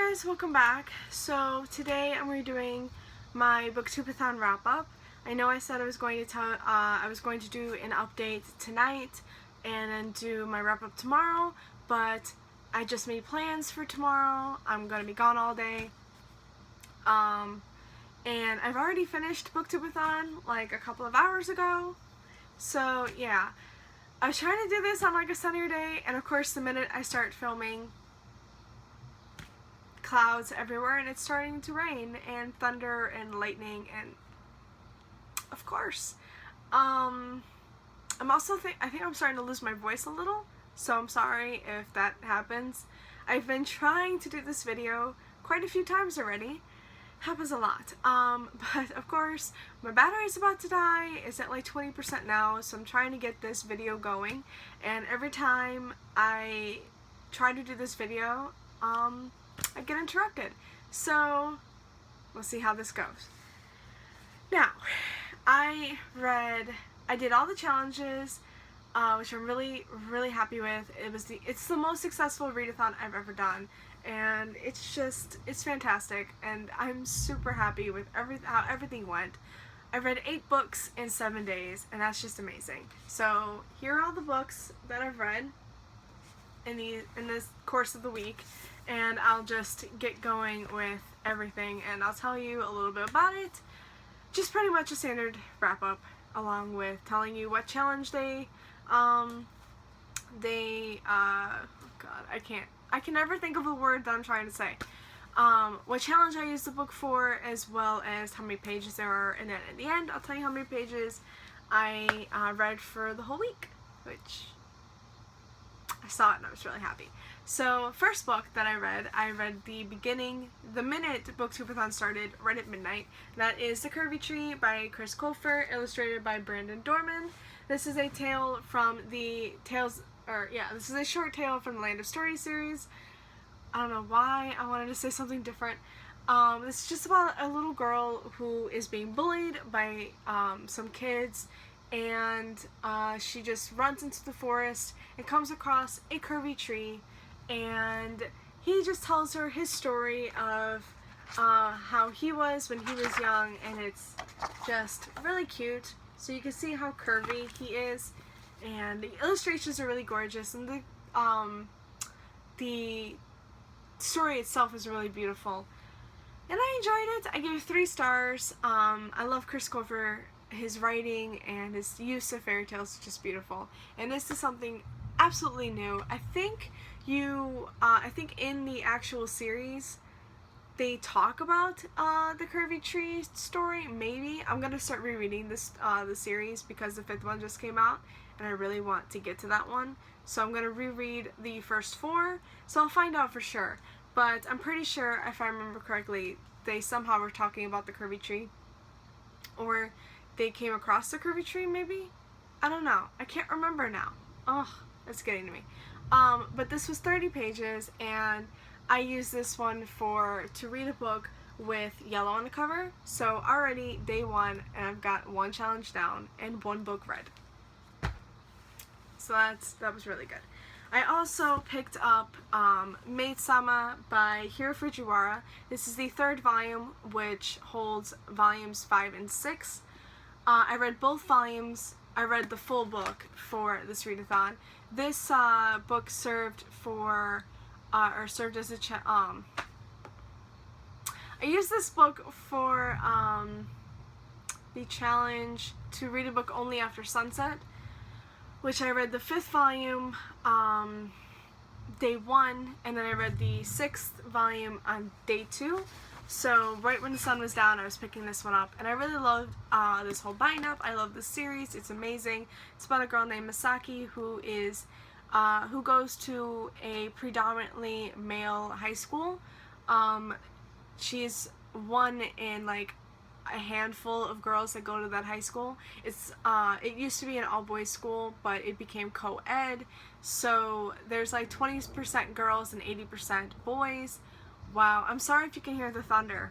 guys, welcome back. So today I'm redoing my BookTubeAthon Wrap Up. I know I said I was going to do an update tonight and then do my wrap up tomorrow, but I just made plans for tomorrow. I'm gonna be gone all day. And I've already finished BookTubeAthon like a couple of hours ago. So yeah, I was trying to do this on like a sunnier day, and of course the minute I start filming, clouds everywhere and it's starting to rain and thunder and lightning, and of course I think I'm starting to lose my voice a little, so I'm sorry if that happens. I've been trying to do this video quite a few times already. Happens a lot. But of course my battery's about to die. It's at like 20% now, so I'm trying to get this video going, and every time I try to do this video I get interrupted. So we'll see how this goes. Now, I did all the challenges, which I'm really happy with. It's the most successful readathon I've ever done, and it's fantastic, and I'm super happy with how everything went. I read 8 books in 7 days, and that's just amazing. So here are all the books that I've read in this course of the week, and I'll just get going with everything and I'll tell you a little bit about it. Just pretty much a standard wrap up, along with telling you what challenge oh god, I can never think of the word that I'm trying to say. What challenge I used the book for, as well as how many pages there are, and then at the end I'll tell you how many pages I read for the whole week, which I saw it and I was really happy. So first book that I read the minute BookTubeAthon started, right at midnight. That is The Curvy Tree by Chris Colfer, illustrated by Brandon Dorman. This is a tale from this is a short tale from the Land of Stories series. I don't know why I wanted to say something different. This is just about a little girl who is being bullied by some kids, and she just runs into the forest and comes across a curvy tree, and he just tells her his story of how he was when he was young, and it's just really cute. So you can see how curvy he is, and the illustrations are really gorgeous, and the story itself is really beautiful, and I enjoyed it. I gave it 3 stars. I love Chris Colfer. His writing and his use of fairy tales is just beautiful, and this is something absolutely new. I think in the actual series they talk about the Curvy Tree story. Maybe I'm gonna start rereading this the series, because the 5th one just came out and I really want to get to that one, so I'm gonna reread the first 4, so I'll find out for sure. But I'm pretty sure, if I remember correctly, they somehow were talking about the Curvy Tree, or they came across the Curvy Tree, maybe? I don't know. I can't remember now. Ugh, it's getting to me. But this was 30 pages, and I used this one to read a book with yellow on the cover. So already day 1, and I've got 1 challenge down and 1 book read. So that was really good. I also picked up Maidsama by Hiro Fujiwara. This is the 3rd volume, which holds volumes 5 and 6. I read both volumes. I read the full book for this readathon. This book served as a I used this book for the challenge to read a book only after sunset, which I read the 5th volume day 1, and then I read the 6th volume on day 2. So right when the sun was down, I was picking this one up, and I really loved this whole bind-up. I love this series. It's amazing. It's about a girl named Misaki who goes to a predominantly male high school. She's one in like a handful of girls that go to that high school. It used to be an all-boys school, but it became co-ed, so there's like 20% girls and 80% boys. Wow, I'm sorry if you can hear the thunder.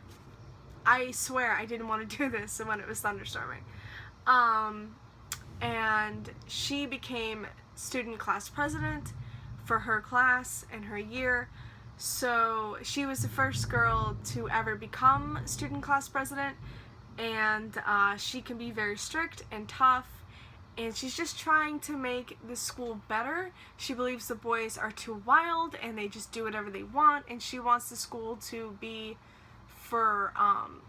I swear I didn't want to do this when it was thunderstorming. And she became student class president for her class and her year, So she was the first girl to ever become student class president, and she can be very strict and tough, and she's just trying to make the school better. She believes the boys are too wild and they just do whatever they want, and she wants the school to be for,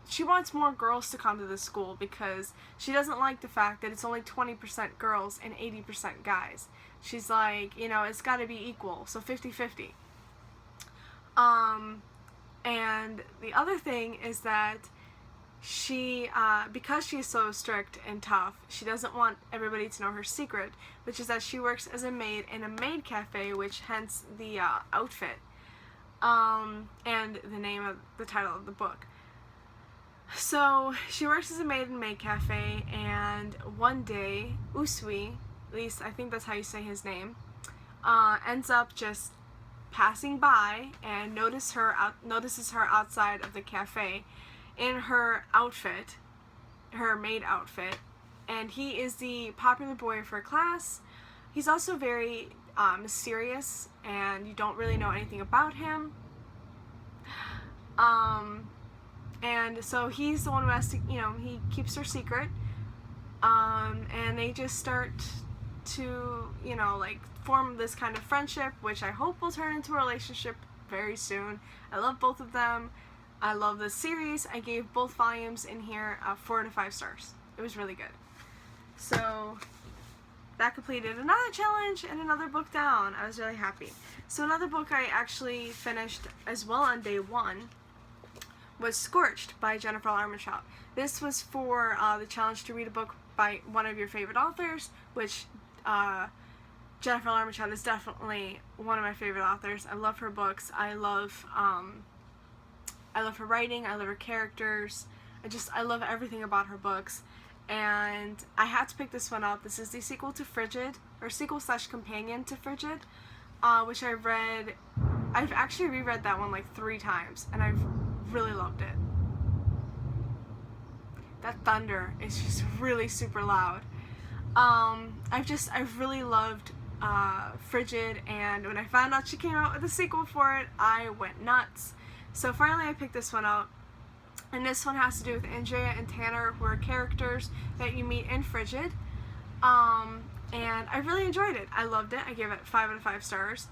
she wants more girls to come to the school because she doesn't like the fact that it's only 20% girls and 80% guys. She's like, you know, it's got to be equal, so 50-50. And the other thing is that she, because she's so strict and tough, she doesn't want everybody to know her secret, which is that she works as a maid in a maid cafe, which hence the outfit, and the name of the title of the book. So she works as a maid in a maid cafe, and one day Usui, at least I think that's how you say his name, ends up just passing by and notices her outside of the cafe in her outfit, her maid outfit, and he is the popular boy of her class. He's also very mysterious, and you don't really know anything about him. And so he's the one who has to, you know, he keeps her secret, and they just start to, you know, like, form this kind of friendship, which I hope will turn into a relationship very soon. I love both of them. I love the series. I gave both volumes in here 4 to 5 stars. It was really good. So that completed another challenge and another book down. I was really happy. So another book I actually finished as well on day 1 was Scorched by Jennifer Armentrout. This was for the challenge to read a book by one of your favorite authors, which Jennifer Armentrout is definitely one of my favorite authors. I love her books. I love her writing. I love her characters. I love everything about her books. And I had to pick this one up. This is the sequel to Frigid, or sequel/companion to Frigid, which I've read. I've actually reread that one like 3 times, and I've really loved it. That thunder is just really super loud. I've really loved Frigid, and when I found out she came out with a sequel for it, I went nuts. So finally I picked this one up, and this one has to do with Andrea and Tanner, who are characters that you meet in Frigid, and I really enjoyed it. I loved it. I gave it 5 out of 5 stars,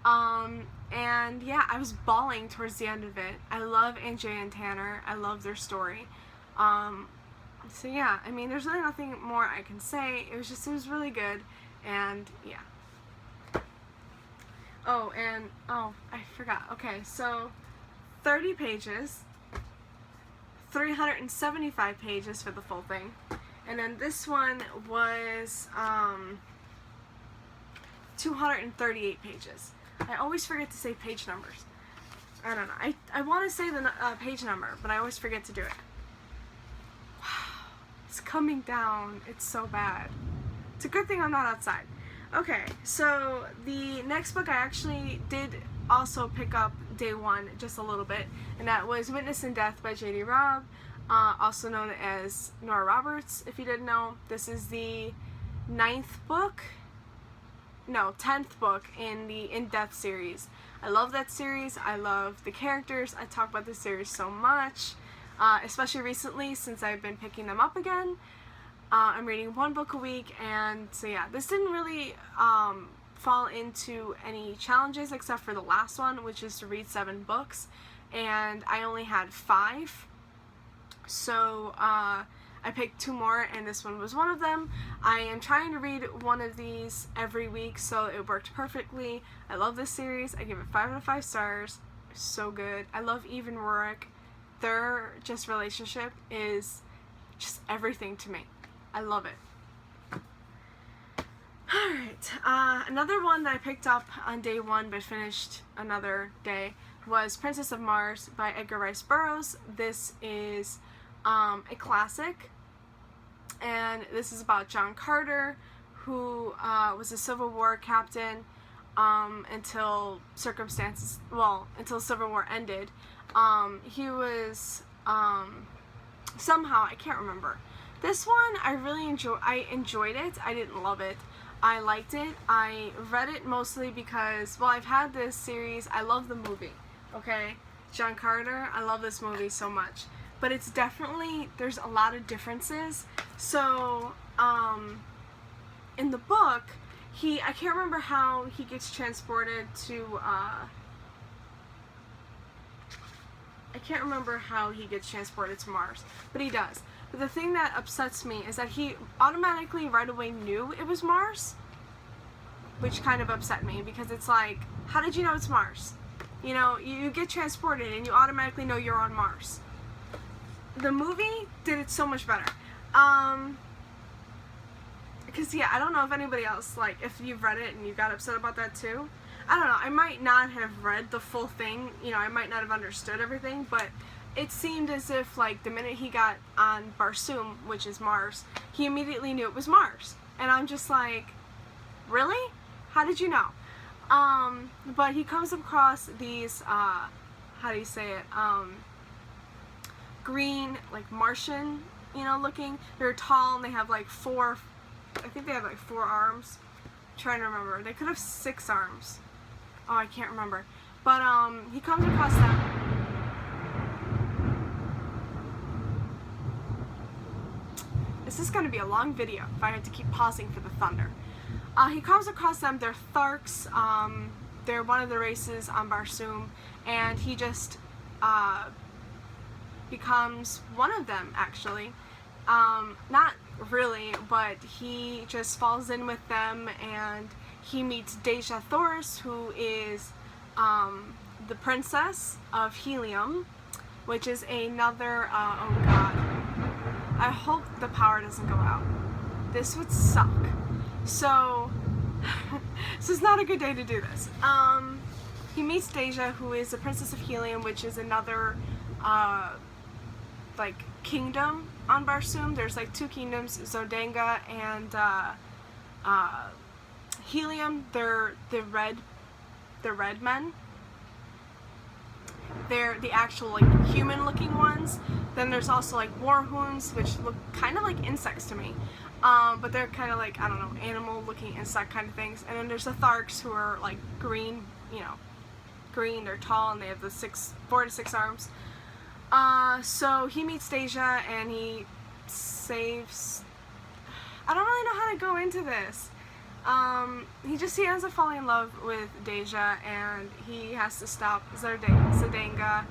and yeah, I was bawling towards the end of it. I love Andrea and Tanner. I love their story. So yeah, I mean, there's really nothing more I can say. It was really good, and yeah. Oh, I forgot. Okay, so 30 pages, 375 pages for the full thing, and then this one was 238 pages. I always forget to say page numbers. I don't know. I want to say the page number, but I always forget to do it. It's coming down. It's so bad. It's a good thing I'm not outside. Okay, so the next book I actually did also pick up day 1 just a little bit, and that was Witness in Death by J.D. Robb, also known as Nora Roberts, if you didn't know. This is the 10th book in the In Death series. I love that series. I love the characters. I talk about this series so much, especially recently since I've been picking them up again. I'm reading 1 book a week, and so yeah, this didn't really fall into any challenges except for the last one, which is to read 7 books, and I only had 5. So I picked 2 more, and this one was one of them. I am trying to read one of these every week, so it worked perfectly. I love this series. I give it 5 out of 5 stars. So good. I love Eve and Rorik. Their just relationship is just everything to me. I love it. Alright, another one that I picked up on day 1 but finished another day was Princess of Mars by Edgar Rice Burroughs. This is a classic, and this is about John Carter, who was a Civil War captain until until Civil War ended. He was somehow, I can't remember. This one I really enjoyed it. I didn't love it. I liked it. I read it mostly because, well, I've had this series. I love the movie, okay? John Carter, I love this movie so much. But it's definitely, there's a lot of differences. So, in the book, I can't remember how he gets transported to, I can't remember how he gets transported to Mars, but he does. But the thing that upsets me is that he automatically right away knew it was Mars, which kind of upset me, because it's like, how did you know it's Mars? You know, you get transported and you automatically know you're on Mars. The movie did it so much better. Because, yeah, I don't know if anybody else, like, if you've read it and you got upset about that too. I don't know, I might not have read the full thing, you know, I might not have understood everything, but it seemed as if, like, the minute he got on Barsoom, which is Mars, he immediately knew it was Mars. And I'm just like, really? How did you know? But he comes across these, how do you say it, green, like, Martian, you know, looking. They're tall and they have, like, I think they have, like, 4 arms. I'm trying to remember. They could have 6 arms. Oh, I can't remember. But, he comes across them. This is going to be a long video if I had to keep pausing for the thunder. He comes across them. They're Tharks. They're one of the races on Barsoom, and he just becomes one of them, actually. Not really, but he just falls in with them, and he meets Deja Thoris, who is the princess of Helium, which is another, oh god. I hope the power doesn't go out. This would suck. So, this is not a good day to do this. He meets Deja, who is the princess of Helium, which is another, like, kingdom on Barsoom. There's, like, 2 kingdoms, Zodanga and, Helium. They're the red men. They're the actual, like, human-looking ones. Then there's also, like, warhoons, which look kind of like insects to me. But they're kind of like, I don't know, animal-looking insect kind of things. And then there's the Tharks, who are, like, green, you know, green, they're tall, and they have the 4 to 6 arms. So he meets Deja, and he saves... I don't really know how to go into this. He ends up falling in love with Deja, and he has to stop Zodanga,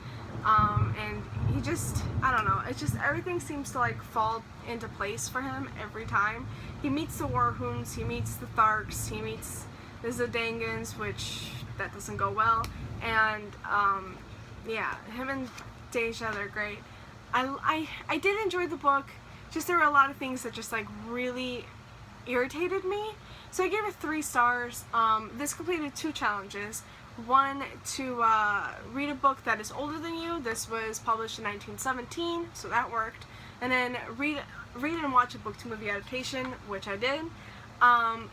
and he just, I don't know, it's just, everything seems to, like, fall into place for him every time. He meets the Warhoons, he meets the Tharks, he meets the Zodangans, which, that doesn't go well, and, yeah, him and Deja, they're great. I did enjoy the book, just there were a lot of things that just, like, really irritated me. So I gave it 3 stars. This completed 2 challenges. One, to read a book that is older than you. This was published in 1917, so that worked. And then read and watch a book to movie adaptation, which I did.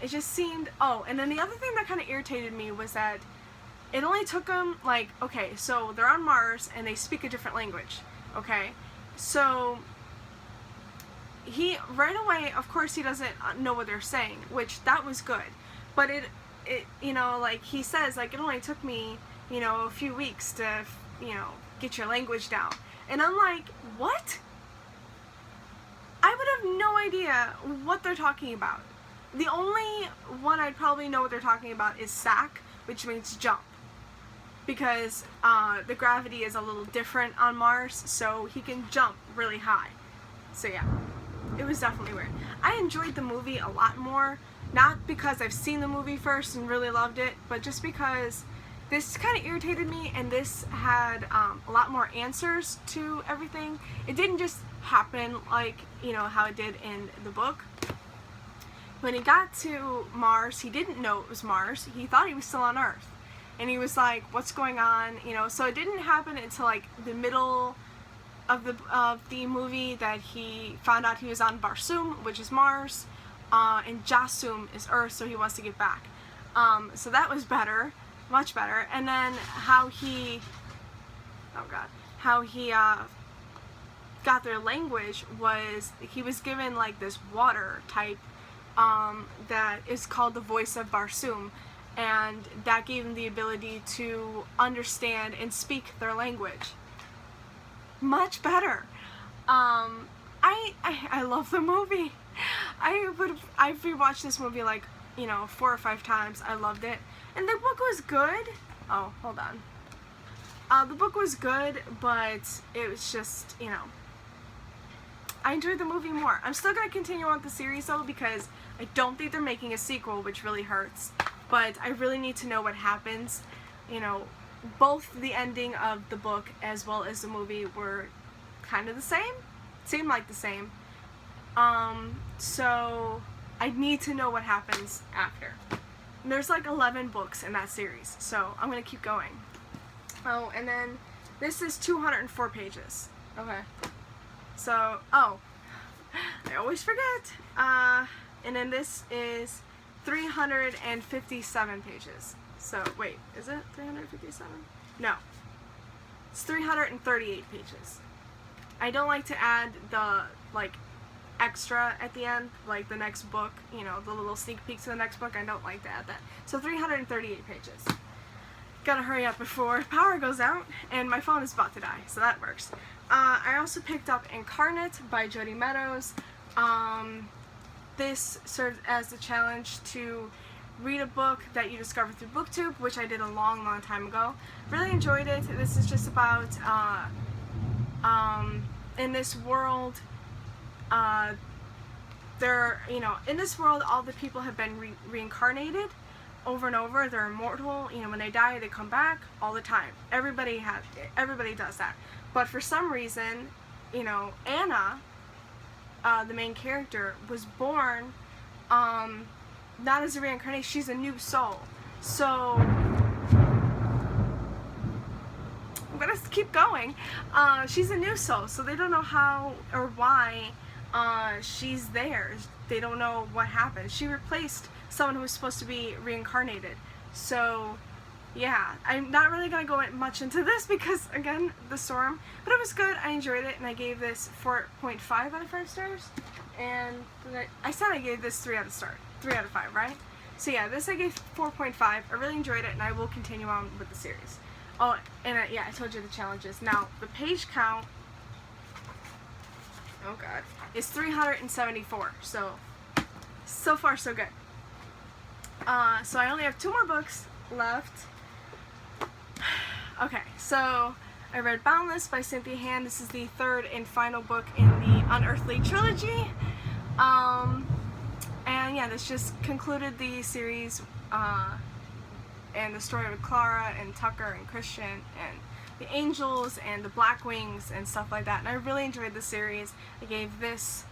It just seemed, oh, and then the other thing that kind of irritated me was that it only took them, like, okay, so they're on Mars and they speak a different language, okay? So he, right away, of course he doesn't know what they're saying, which, that was good. But it, you know, like, he says, like, it only took me, you know, a few weeks to, you know, get your language down. And I'm like, what? I would have no idea what they're talking about. The only one I'd probably know what they're talking about is sack, which means jump. Because the gravity is a little different on Mars, so he can jump really high. So yeah, it was definitely weird. I enjoyed the movie a lot more, not because I've seen the movie first and really loved it, but just because this kind of irritated me, and this had a lot more answers to everything. It didn't just happen like, you know, how it did in the book. When he got to Mars, he didn't know it was Mars. He thought he was still on Earth. And he was like, what's going on? You know, so it didn't happen until, like, the middle of the movie that he found out he was on Barsoom, which is Mars, and Jasum is Earth, so he wants to get back. So that was better, much better. And then how he got their language was, he was given, like, this water type that is called The Voice of Barsoom, and that gave him the ability to understand and speak their language. Much better. I love the movie. I've rewatched this movie like, 4 or 5 times. I loved it. And the book was good. Oh, hold on. The book was good, but it was just, I enjoyed the movie more. I'm still going to continue on with the series though, because I don't think they're making a sequel, which really hurts. But I really need to know what happens. Both the ending of the book as well as the movie were kind of the same. Seemed like the same. So I need to know what happens after. And there's like 11 books in that series, so I'm going to keep going. Oh, and then this is 204 pages. Okay. So, I always forget. And then this is 357 pages. So, wait, is it 357? No. It's 338 pages. I don't like to add the, extra at the end, like the next book, the little sneak peek to the next book. I don't like to add that. So 338 pages. Gotta hurry up before power goes out, and my phone is about to die, so that works. I also picked up Incarnate by Jody Meadows. This served as the challenge to read a book that you discovered through BookTube, which I did a long, long time ago. Really enjoyed it. This is just about, in this world, in this world, all the people have been reincarnated over and over. They're immortal. When they die, they come back all the time. Everybody does that. But for some reason, Anna, the main character, was born, not as a reincarnation. She's a new soul. So I'm gonna keep going. She's a new soul, so they don't know how or why she's there. They don't know what happened. She replaced someone who was supposed to be reincarnated. So yeah, I'm not really going to go much into this because, again, the storm. But it was good. I enjoyed it, and I gave this 4.5 out of 5 stars. And I said I gave this 3 out of 5, right? So yeah, this I gave 4.5. I really enjoyed it, and I will continue on with the series. Oh, and yeah, I told you the challenges. Now, the page count, oh god, is 374. So far so good. So I only have 2 more books left. Okay, so I read Boundless by Cynthia Han. This is the 3rd and final book in the Unearthly trilogy. And yeah, this just concluded the series, and the story of Clara and Tucker and Christian and the Angels and the Blackwings and stuff like that. And I really enjoyed the series. I gave this,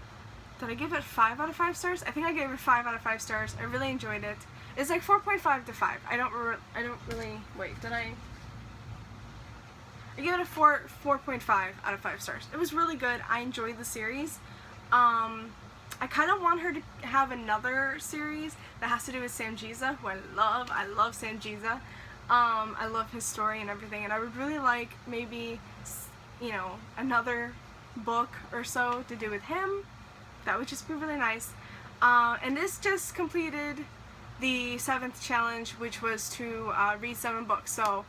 did I give it 5 out of 5 stars? I think I gave it 5 out of 5 stars. I really enjoyed it. It's like 4.5 to 5. I don't really, wait, did I gave it a 4.5 out of 5 stars. It was really good. I enjoyed the series. I kind of want her to have another series that has to do with Sam Giza, who I love. I love Sam Giza. I love his story and everything, and I would really like maybe, another book or so to do with him. That would just be really nice. And this just completed the 7th challenge, which was to read 7 books. So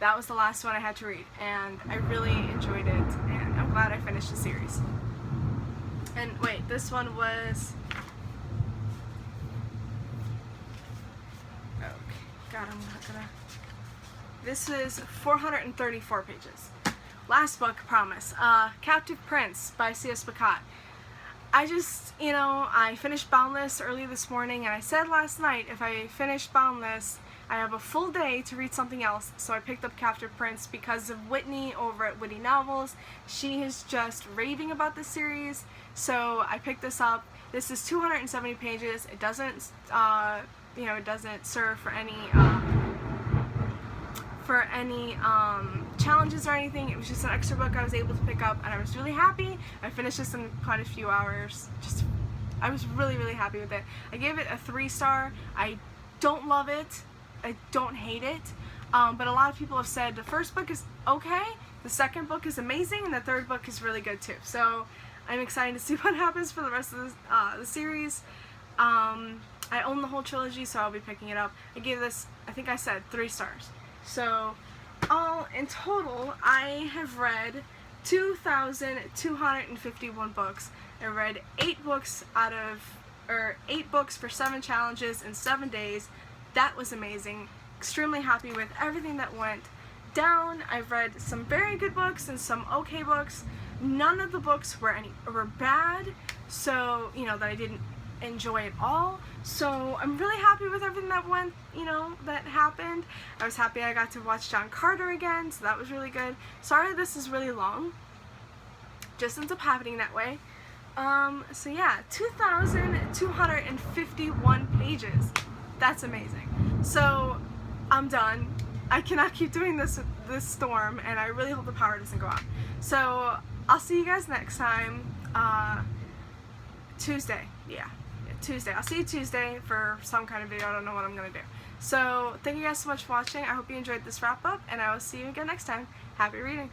that was the last one I had to read, and I really enjoyed it, and I'm glad I finished the series. And wait, this one was, okay, god, I'm not gonna, this is 434 pages. Last book, promise. Captive Prince by C.S. Pacat. I just, I finished Boundless early this morning, and I said last night if I finished Boundless, I have a full day to read something else, so I picked up Captive Prince because of Whitney over at Witty Novels. She is just raving about this series, so I picked this up. This is 270 pages. It doesn't, it doesn't serve for any challenges or anything. It was just an extra book I was able to pick up, and I was really happy. I finished this in quite a few hours. I was really, really happy with it. I gave it a 3-star. I don't love it. I don't hate it. But a lot of people have said the first book is okay, the second book is amazing, and the third book is really good too. So I'm excited to see what happens for the rest of the series. I own the whole trilogy, so I'll be picking it up. I gave this, I think I said 3 stars. So, all in total, I have read 2,251 books. I read 8 books for 7 challenges in 7 days. That was amazing. Extremely happy with everything that went down. I've read some very good books and some okay books. None of the books were bad, so, you know, that I didn't enjoy at all. So I'm really happy with everything that went, you know, that happened. I was happy I got to watch John Carter again, so that was really good. Sorry this is really long. Just ends up happening that way. So yeah, 2,251 pages. That's amazing. So I'm done. I cannot keep doing this storm, and I really hope the power doesn't go out. So I'll see you guys next time. Tuesday. Yeah, Tuesday. I'll see you Tuesday for some kind of video. I don't know what I'm gonna do. So thank you guys so much for watching. I hope you enjoyed this wrap up, and I will see you again next time. Happy reading.